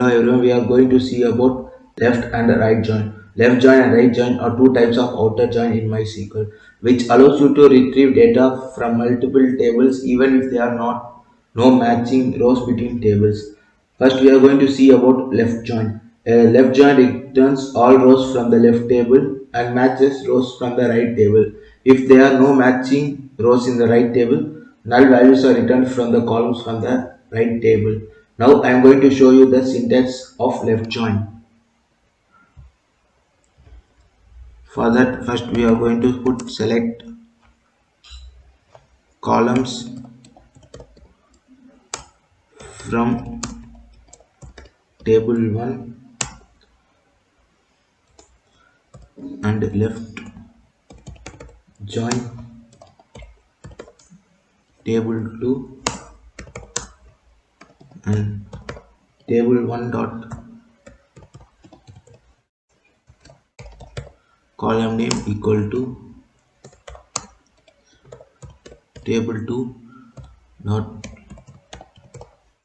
Hello everyone, we are going to see about left and right join. Left join and right join are two types of outer join in MySQL, which allows you to retrieve data from multiple tables even if they are not no matching rows between tables. First, we are going to see about left join. A left join returns all rows from the left table and matches rows from the right table. If there are no matching rows in the right table, null values are returned from the columns from the right table. Now I am going to show you the syntax of left join. For that, first we are going to put select columns from table 1 and left join table 2 and table 1 dot column name equal to table 2 dot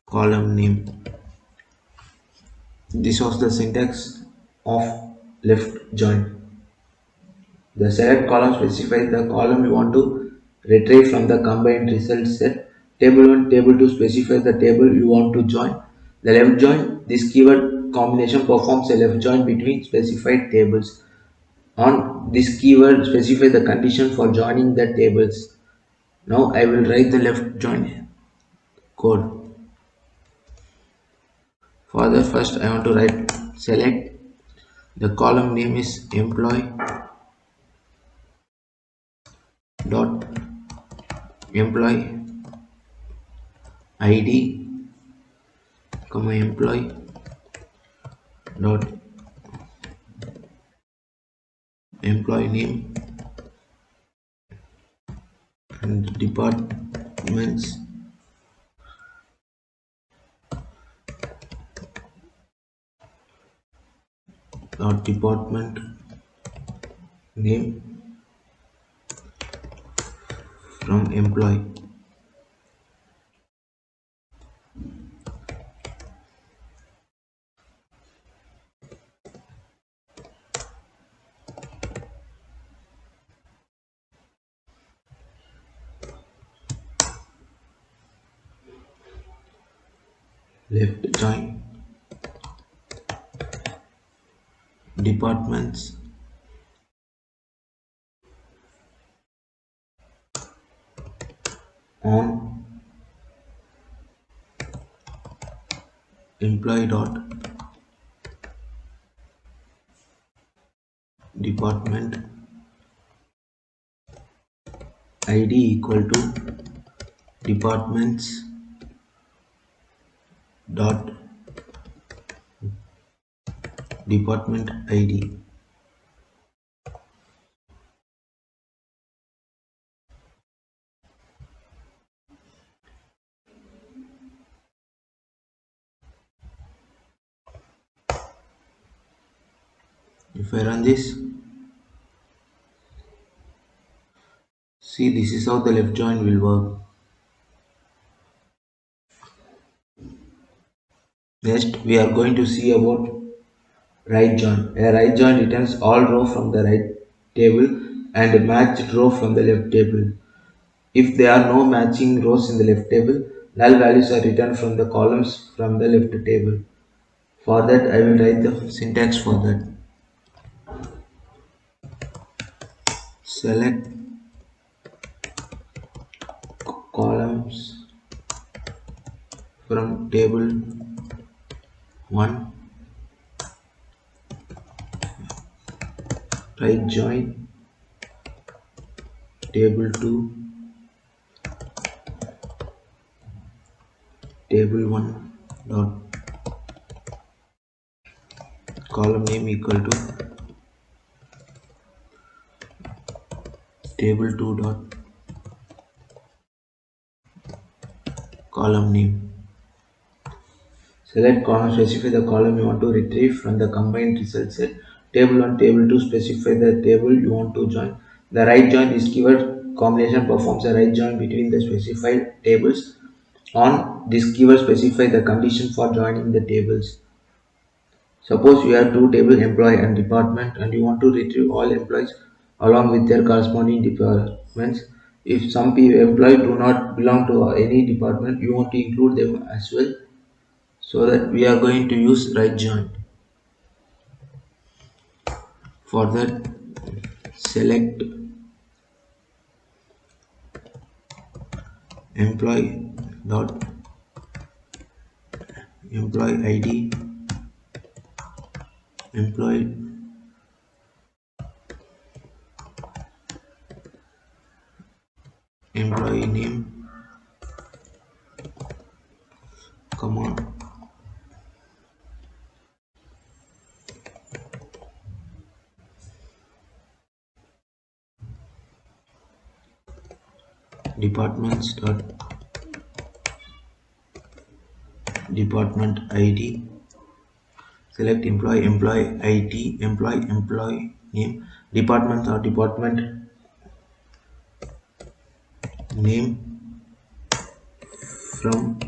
column name. This was the syntax of left join. The select column specifies the column you want to retrieve from the combined result set. Table 1, table 2 specifies the table you want to join. The left join, this keyword combination performs a left join between specified tables. On this keyword specifies the condition for joining the tables. Now I will write the left join code. For the first I want to write select. The column name is employee dot employee id comma employee dot employee name and departments dot department name from employee. Left join departments on employee dot department id equal to departments dot department id. If I run this, see, this is how the left join will work. Next we are going to see about right join. A right join returns all row from the right table and a matched row from the left table. If there are no matching rows in the left table, null values are returned from the columns from the left table. For that, I will write the syntax for that. Select columns from table 1, right join table 2, table 1 dot column name equal to table 2 dot column name. Select column, specify the column you want to retrieve from the combined result set. Table 1, table 2 specify the table you want to join. The right join is keyword combination performs a right join between the specified tables. On this keyword specify the condition for joining the tables. Suppose you have two tables, employee and department, and you want to retrieve all employees along with their corresponding departments. If some employees do not belong to any department, you want to include them as well. So that we are going to use right join. For that, select employee dot employee ID, employee employee name, comma, departments dot department ID. Select employee ID, employee name, department or department name from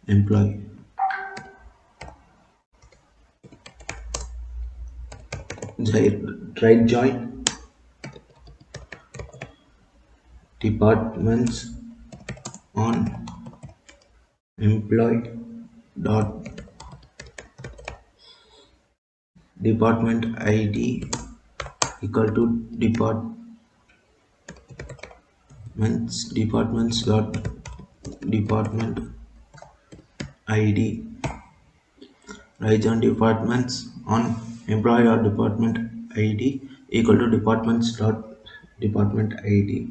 employee. Right join departments on employee dot department ID equal to departments dot department ID. Right join departments on employee or department ID equal to departments dot department ID.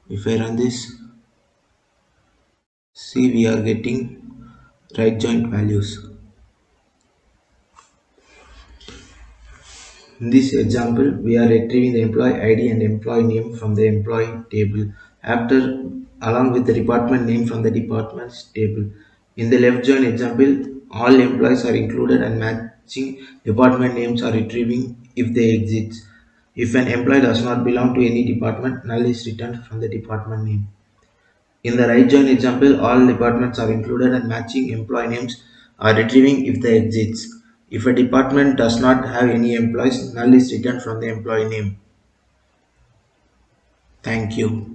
If I run this, see we are getting right joint values. In this example, we are retrieving the employee ID and employee name from the employee table after along with the department name from the department's table. In the left join example, all employees are included and matching department names are retrieving if they exist. If an employee does not belong to any department, null is returned from the department name. In the right join example, all departments are included and matching employee names are retrieving if they exist. If a department does not have any employees, null is returned from the employee name. Thank you.